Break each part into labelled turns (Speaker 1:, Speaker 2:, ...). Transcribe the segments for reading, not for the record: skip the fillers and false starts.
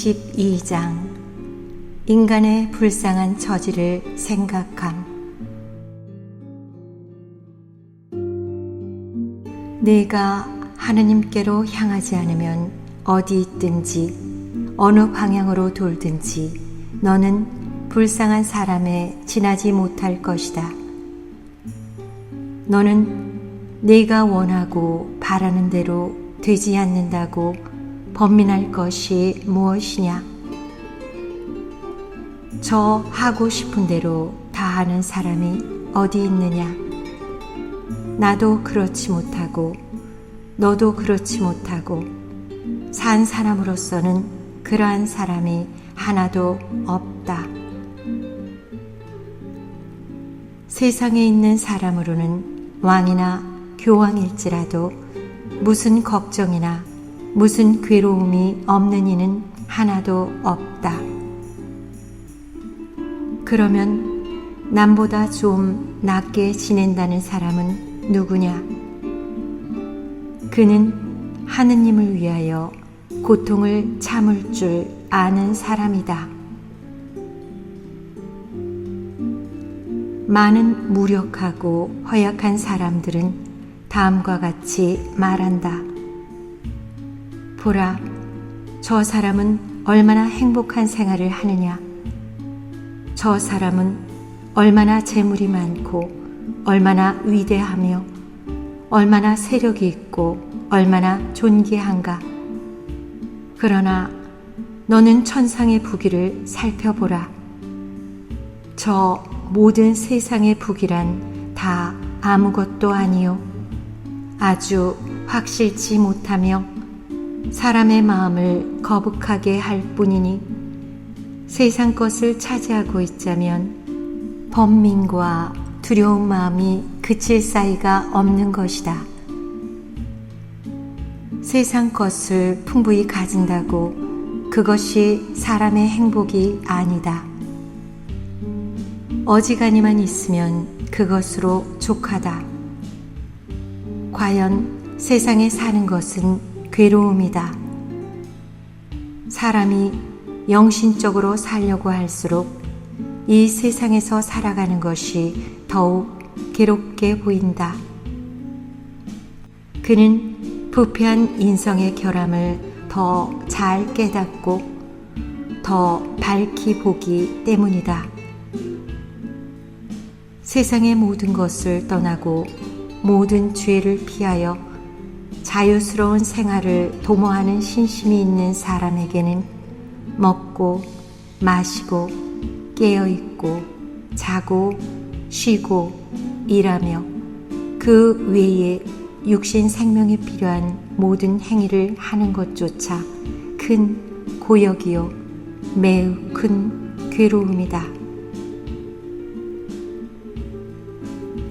Speaker 1: 22장 인간의 불쌍한 처지를 생각함. 네가 하느님께로 향하지 않으면 어디 있든지 어느 방향으로 돌든지 너는 불쌍한 사람에 지나지 못할 것이다. 너는 네가 원하고 바라는 대로 되지 않는다고 번민할 것이 무엇이냐? 저 하고 싶은 대로 다 하는 사람이 어디 있느냐? 나도 그렇지 못하고 너도 그렇지 못하고 산 사람으로서는 그러한 사람이 하나도 없다. 세상에 있는 사람으로는 왕이나 교황일지라도 무슨 걱정이나 무슨 괴로움이 없는 이는 하나도 없다. 그러면 남보다 좀 낫게 지낸다는 사람은 누구냐? 그는 하느님을 위하여 고통을 참을 줄 아는 사람이다. 많은 무력하고 허약한 사람들은 다음과 같이 말한다. 보라, 저 사람은 얼마나 행복한 생활을 하느냐. 저 사람은 얼마나 재물이 많고 얼마나 위대하며 얼마나 세력이 있고 얼마나 존귀한가. 그러나 너는 천상의 부귀를 살펴보라. 저 모든 세상의 부귀란 다 아무것도 아니요 아주 확실치 못하며 사람의 마음을 거북하게 할 뿐이니 세상 것을 차지하고 있자면 번민과 두려운 마음이 그칠 사이가 없는 것이다. 세상 것을 풍부히 가진다고 그것이 사람의 행복이 아니다. 어지간히만 있으면 그것으로 족하다. 과연 세상에 사는 것은 괴로움이다. 사람이 영신적으로 살려고 할수록 이 세상에서 살아가는 것이 더욱 괴롭게 보인다. 그는 부패한 인성의 결함을 더 잘 깨닫고 더 밝히 보기 때문이다. 세상의 모든 것을 떠나고 모든 죄를 피하여 자유스러운 생활을 도모하는 신심이 있는 사람에게는 먹고 마시고 깨어있고 자고 쉬고 일하며 그 외에 육신 생명이 필요한 모든 행위를 하는 것조차 큰 고역이요 매우 큰 괴로움이다.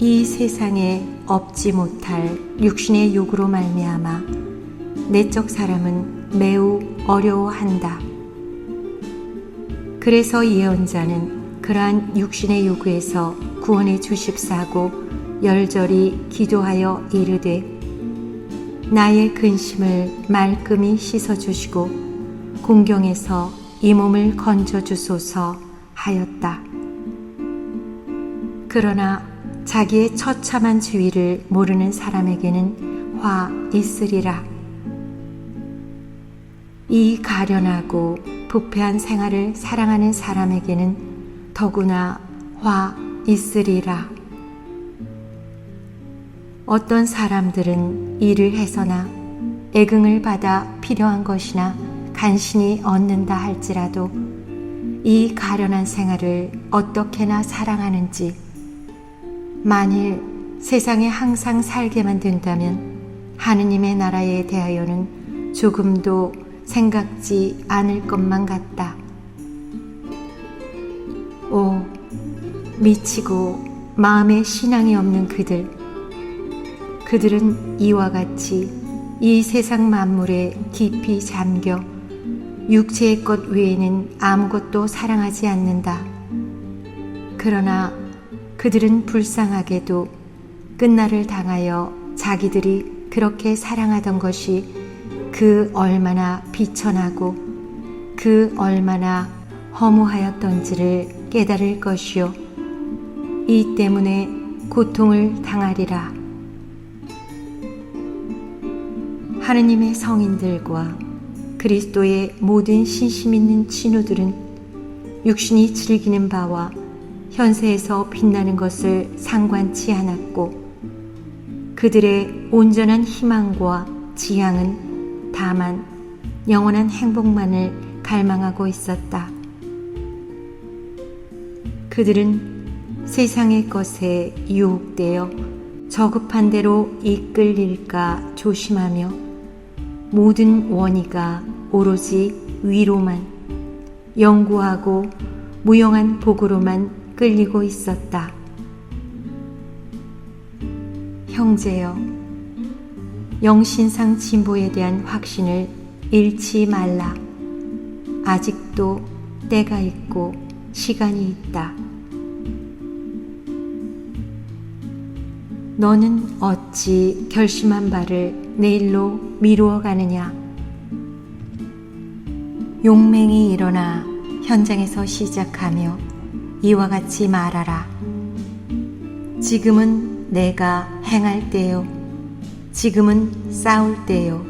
Speaker 1: 이 세상에 없지 못할 육신의 욕으로 말미암아 내적 사람은 매우 어려워한다. 그래서 예언자는 그러한 육신의 요구에서 구원해 주십사고 열절히 기도하여 이르되 나의 근심을 말끔히 씻어주시고 공경에서 이 몸을 건져주소서 하였다. 그러나 자기의 처참한 지위를 모르는 사람에게는 화 있으리라. 이 가련하고 부패한 생활을 사랑하는 사람에게는 더구나 화 있으리라. 어떤 사람들은 일을 해서나 애긍을 받아 필요한 것이나 간신히 얻는다 할지라도 이 가련한 생활을 어떻게나 사랑하는지 만일 세상에 항상 살게만 된다면 하느님의 나라에 대하여는 조금도 생각지 않을 것만 같다. 오, 미치고 마음에 신앙이 없는 그들은 이와 같이 이 세상 만물에 깊이 잠겨 육체의 것 외에는 아무것도 사랑하지 않는다. 그러나 그들은 불쌍하게도 끝날을 당하여 자기들이 그렇게 사랑하던 것이 그 얼마나 비천하고 그 얼마나 허무하였던지를 깨달을 것이요 이 때문에 고통을 당하리라. 하느님의 성인들과 그리스도의 모든 신심 있는 친우들은 육신이 즐기는 바와 현세에서 빛나는 것을 상관치 않았고 그들의 온전한 희망과 지향은 다만 영원한 행복만을 갈망하고 있었다. 그들은 세상의 것에 유혹되어 저급한 대로 이끌릴까 조심하며 모든 원의가 오로지 위로만 영구하고 무용한 복으로만 끌리고 있었다. 형제여, 영신상 진보에 대한 확신을 잃지 말라. 아직도 때가 있고 시간이 있다. 너는 어찌 결심한 바를 내일로 미루어 가느냐? 용맹이 일어나 현장에서 시작하며 이와 같이 말하라. 지금은 내가 행할 때요. 지금은 싸울 때요.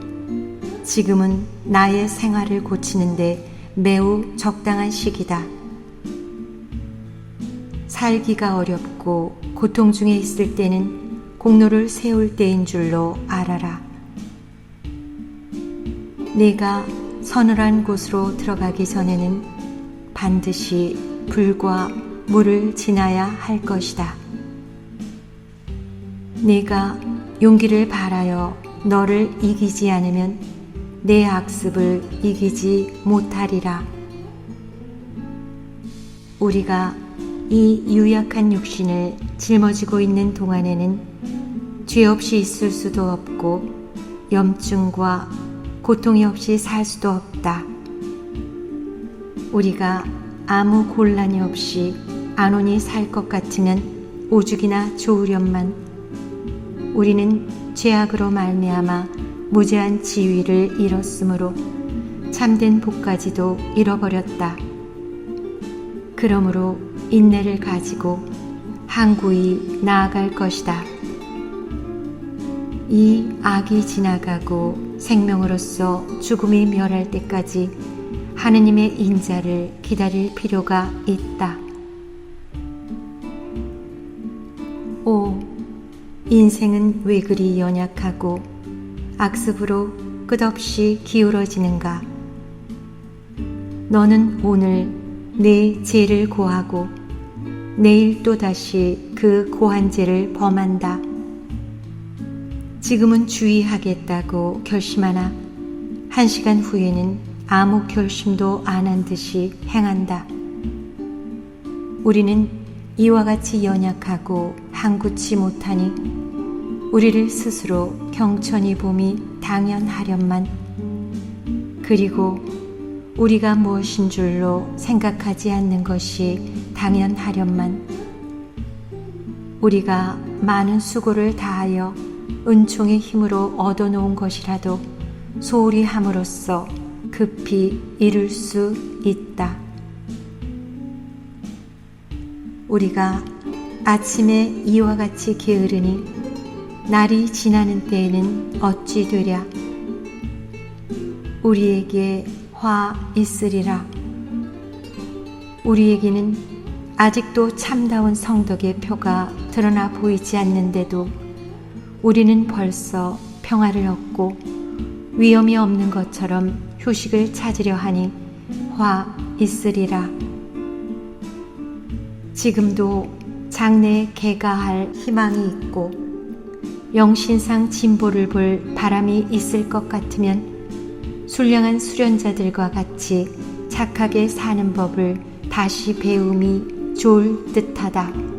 Speaker 1: 지금은 나의 생활을 고치는데 매우 적당한 시기다. 살기가 어렵고 고통 중에 있을 때는 공로를 세울 때인 줄로 알아라. 네가 서늘한 곳으로 들어가기 전에는 반드시 불과 물을 지나야 할 것이다. 네가 용기를 발하여 너를 이기지 않으면 내 악습을 이기지 못하리라. 우리가 이 유약한 육신을 짊어지고 있는 동안에는 죄 없이 있을 수도 없고 염증과 고통이 없이 살 수도 없다. 우리가 아무 곤란이 없이 안온히 살 것 같으면 오죽이나 좋으련만 우리는 죄악으로 말미암아 무제한 지위를 잃었으므로 참된 복까지도 잃어버렸다. 그러므로 인내를 가지고 항구히 나아갈 것이다. 이 악이 지나가고 생명으로서 죽음이 멸할 때까지 하느님의 인자를 기다릴 필요가 있다. 오, 인생은 왜 그리 연약하고 악습으로 끝없이 기울어지는가? 너는 오늘 내 죄를 고하고 내일 또다시 그 고한 죄를 범한다. 지금은 주의하겠다고 결심하나 1시간 후에는 아무 결심도 안 한 듯이 행한다. 우리는 이와 같이 연약하고 항구치 못하니 우리를 스스로 경천히 봄이 당연하련만 그리고 우리가 무엇인 줄로 생각하지 않는 것이 당연하련만 우리가 많은 수고를 다하여 은총의 힘으로 얻어놓은 것이라도 소홀히 함으로써 급히 이룰 수 있다. 우리가 아침에 이와 같이 게으르니 날이 지나는 때에는 어찌 되랴. 우리에게 화 있으리라. 우리에게는 아직도 참다운 성덕의 표가 드러나 보이지 않는데도 우리는 벌써 평화를 얻고 위험이 없는 것처럼 휴식을 찾으려 하니 화 있으리라. 지금도 장래에 개가할 희망이 있고 영신상 진보를 볼 바람이 있을 것 같으면 순량한 수련자들과 같이 착하게 사는 법을 다시 배움이 좋을 듯하다.